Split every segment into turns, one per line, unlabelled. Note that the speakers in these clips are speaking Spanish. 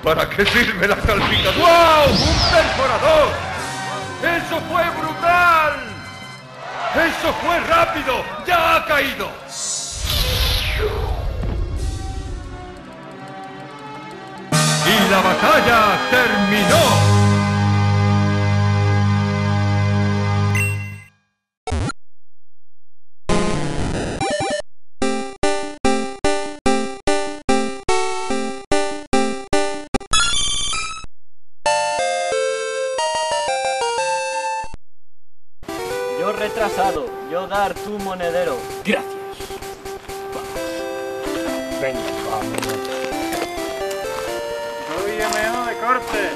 ¿Para qué sirve la salpicadura? ¡Wow! ¡Un perforador! ¡Eso fue brutal! ¡Eso fue rápido! ¡Ya ha caído! Y la batalla terminó.
Yo retrasado, yo dar tu monedero.
Gracias. Vamos. Venga, vamos.
Soy MO de corte.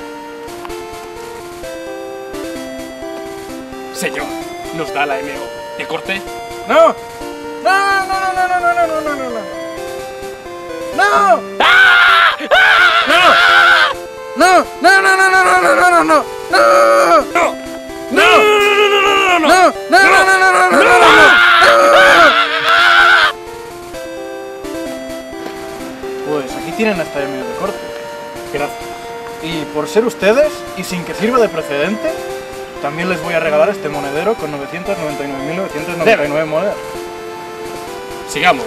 Señor, ¿nos da la MO de corte?
¡No! ¡No, no, no, no, no, no, no, no, no, no, no! ¡No!
¡Ah! ¡Ah!
¡No! ¡No, no, no, no, no, no, no, no, no! ¡No!
¡No! ¡No! ¡No!
¡No, no, no, no, no, no! Pues aquí tienen esta MO de corte.
Gracias.
Y por ser ustedes, y sin que sirva de precedente, también les voy a regalar este monedero con 999.999 monedas.
Sigamos.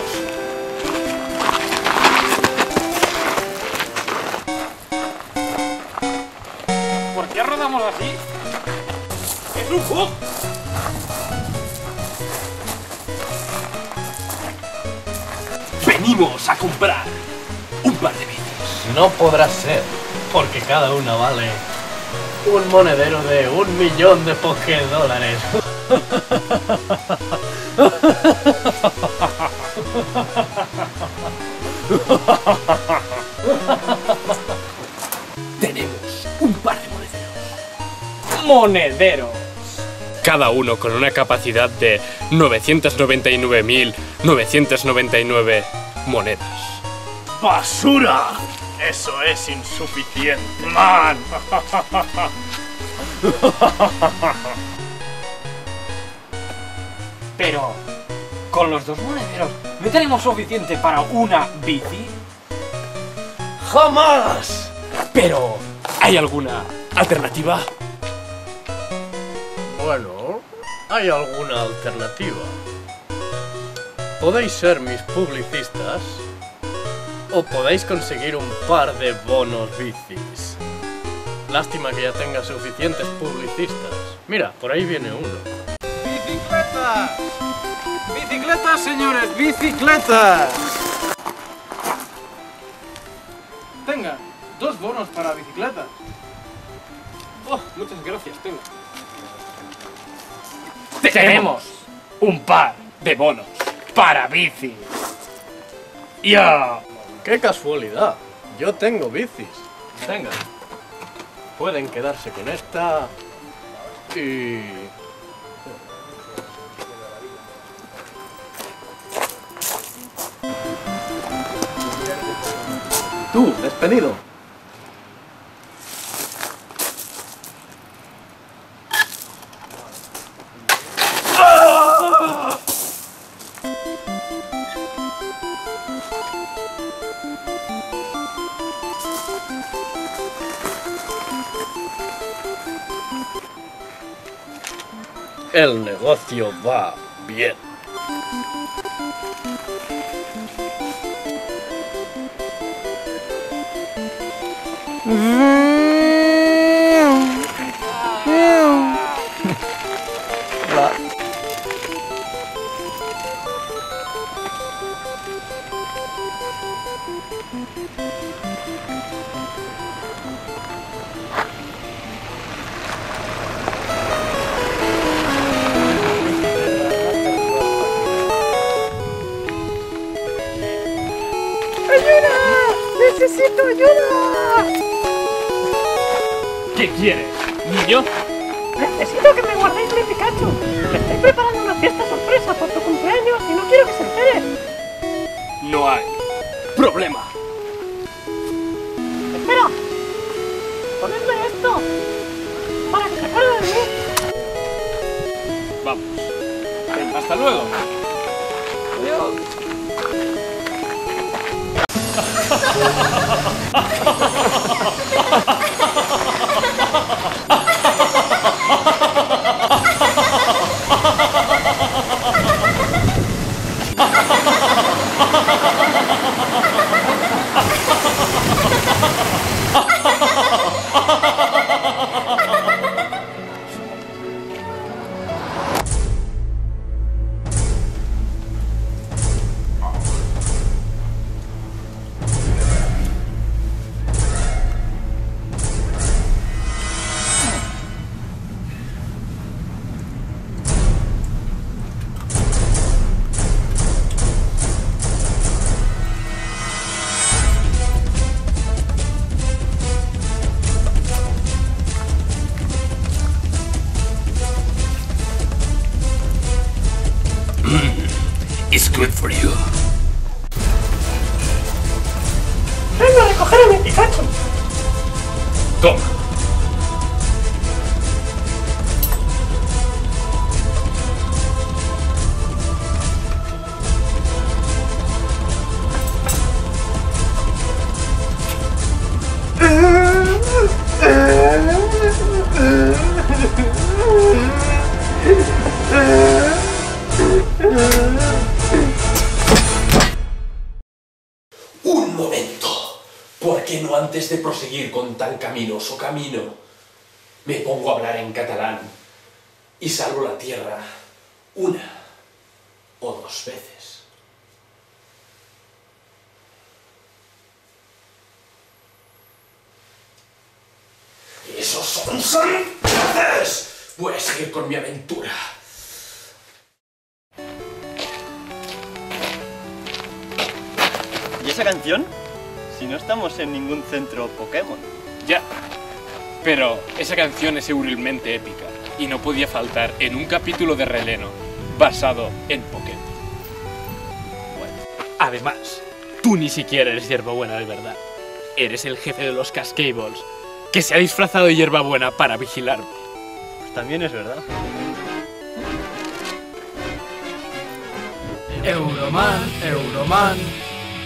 ¿Por qué rodamos así?
¡Es un bug! Venimos a comprar un par de bicis.
No podrá ser, porque cada una vale un monedero de 1.000.000 de $.
Tenemos un par de monederos.
¡Monedero!
Cada uno con una capacidad de 999.999 monedas.
¡Basura! Eso es insuficiente, man.
Pero, con los dos monederos, ¿no tenemos suficiente para una bici?
¡Jamás!
Pero, ¿hay alguna alternativa?
Bueno, hay alguna alternativa. Podéis ser mis publicistas o podéis conseguir un par de bonos bicis. Lástima que ya tenga suficientes publicistas. Mira, por ahí viene uno.
¡Bicicletas! ¡Bicicletas, señores! ¡Bicicletas! Tenga, 2 bonos para bicicletas.
Oh, muchas gracias, tengo.
Tenemos un par de bonos para bici.
¡Ya! ¡Qué casualidad! Yo tengo bicis. Venga. Pueden quedarse con esta y... Tú, despedido. El negocio va bien.
¡Ayuda! ¡Necesito ayuda!
¿Qué quieres, niño?
Necesito que me guardéis mi Pikachu. Estoy preparando una fiesta sorpresa por tu cumpleaños y no quiero que se enteren.
No hay problema.
Espera. Ponedme esto. Para que se acuerde de mí.
Vamos. Hasta luego.
Adiós.
It's good for you.
Vengo a recoger a mi Pikachu.
Toma.
Un momento. ¿Por qué no antes de proseguir con tan caminoso camino, me pongo a hablar en catalán y salvo la tierra una o dos veces? ¡Esos son sandeces! Voy a seguir con mi aventura.
¿Y esa canción? Si no estamos en ningún centro Pokémon.
Ya, pero esa canción es eurilmente épica y no podía faltar en un capítulo de relleno basado en Pokémon. Bueno, además, tú ni siquiera eres hierbabuena de verdad. Eres el jefe de los Cascables, que se ha disfrazado de hierbabuena para vigilarme.
Pues también es verdad.
Euroman.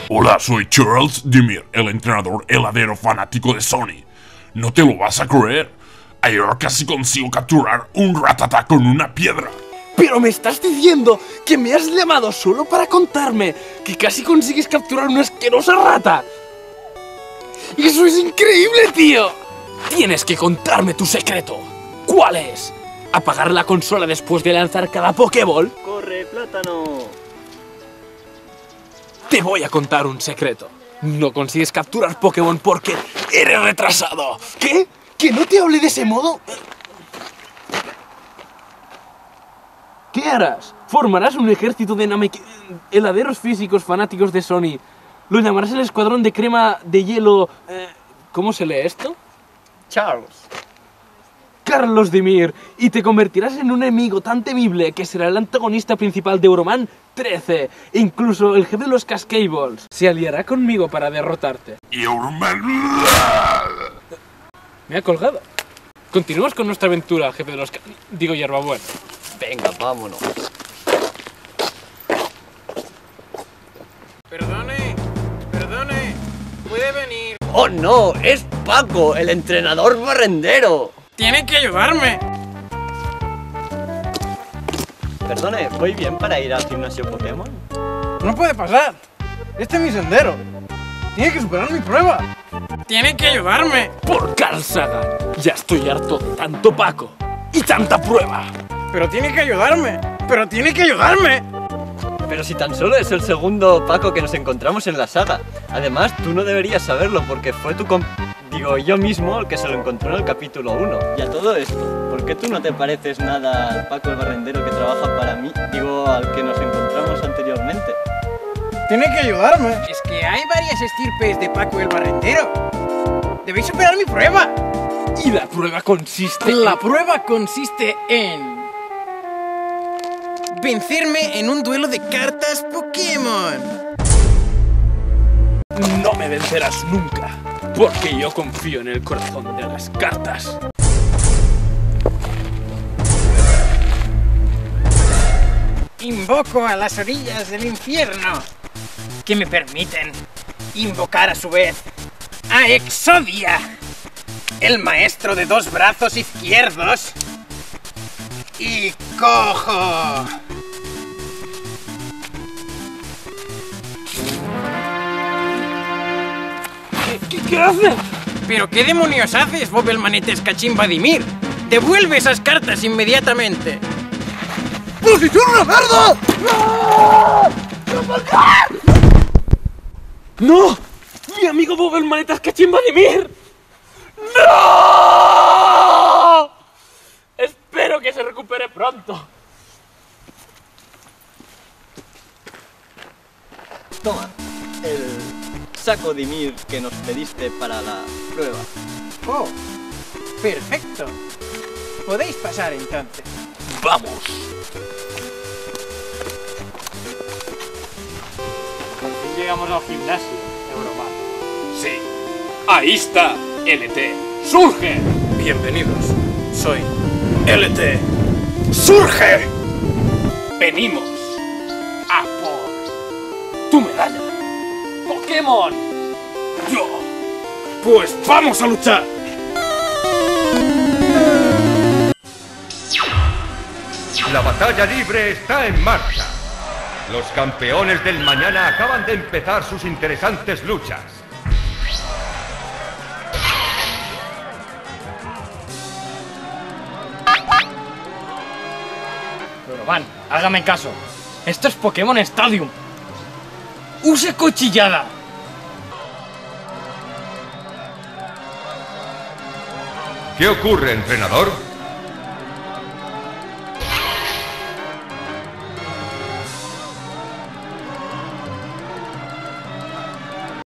Hola, soy Charles Dimir, el entrenador heladero fanático de Sony. No te lo vas a creer. Ayer casi consigo capturar un Rattata con una piedra.
Pero me estás diciendo que me has llamado solo para contarme que casi consigues capturar una asquerosa rata. ¡Eso es increíble, tío! Tienes que contarme tu secreto. ¿Cuál es? ¿Apagar la consola después de lanzar cada Pokéball?
¡Corre, plátano!
Te voy a contar un secreto. No consigues capturar Pokémon porque eres retrasado. ¿Qué? ¿Que no te hable de ese modo? ¿Qué harás? Formarás un ejército de heladeros físicos fanáticos de Sony. Lo llamarás el escuadrón de crema de hielo... ¿Cómo se lee esto?
Charles.
Carlos Dimir, y te convertirás en un enemigo tan temible que será el antagonista principal de Euroman 13. Incluso el jefe de los Cascables se aliará conmigo para derrotarte.
Y Euroman...
Me ha colgado. Continuamos con nuestra aventura, jefe de los... Digo, hierbabuena.
Venga, vámonos.
Perdone, puede venir.
¡Oh no! ¡Es Paco, el entrenador barrendero!
Tiene que ayudarme.
Perdone, ¿voy bien para ir al gimnasio Pokémon?
No puede pasar. Este es mi sendero. Tiene que superar mi prueba.
Tiene que ayudarme.
¡Por Carl Sagan! Ya estoy harto de tanto Paco y tanta prueba.
Pero tiene que ayudarme.
Pero si tan solo es el segundo Paco que nos encontramos en la saga. Además, tú no deberías saberlo porque fue yo mismo el que se lo encontró en el capítulo 1. Y a todo esto, ¿por qué tú no te pareces nada al Paco el barrendero que trabaja para mí? Al que nos encontramos anteriormente.
Tiene que ayudarme.
Es que hay varias estirpes de Paco el barrendero. Debéis superar mi prueba.
Y la prueba consiste...
La prueba consiste en... vencerme en un duelo de cartas Pokémon.
No me vencerás nunca, porque yo confío en el corazón de las cartas.
Invoco a las orillas del infierno, que me permiten invocar a su vez a Exodia, el maestro de dos brazos izquierdos, y cojo
¿Qué haces?
¿Pero qué demonios haces, Bob el Manetes Cachín Vladimir? ¡Devuelve esas cartas inmediatamente!
¡Posición una merda! ¡No! ¡Mi amigo Bob el Manetas Cachín Vladimir! ¡No! Espero que se recupere pronto.
Toma, el saco Dimir que nos pediste para la prueba.
¡Oh! ¡Perfecto! Podéis pasar entonces.
¡Vamos!
Llegamos al gimnasio, Euroman. Sí, ahí está, LT. ¡Surge!
Bienvenidos, soy LT. ¡Surge!
Venimos a por tu medalla. ¡Pokémon!
¡Yo! ¡Pues vamos a luchar!
La batalla libre está en marcha. Los campeones del mañana acaban de empezar sus interesantes luchas.
Euroman, hágame caso. Esto es Pokémon Stadium. ¡Use cuchillada!
¿Qué ocurre, entrenador?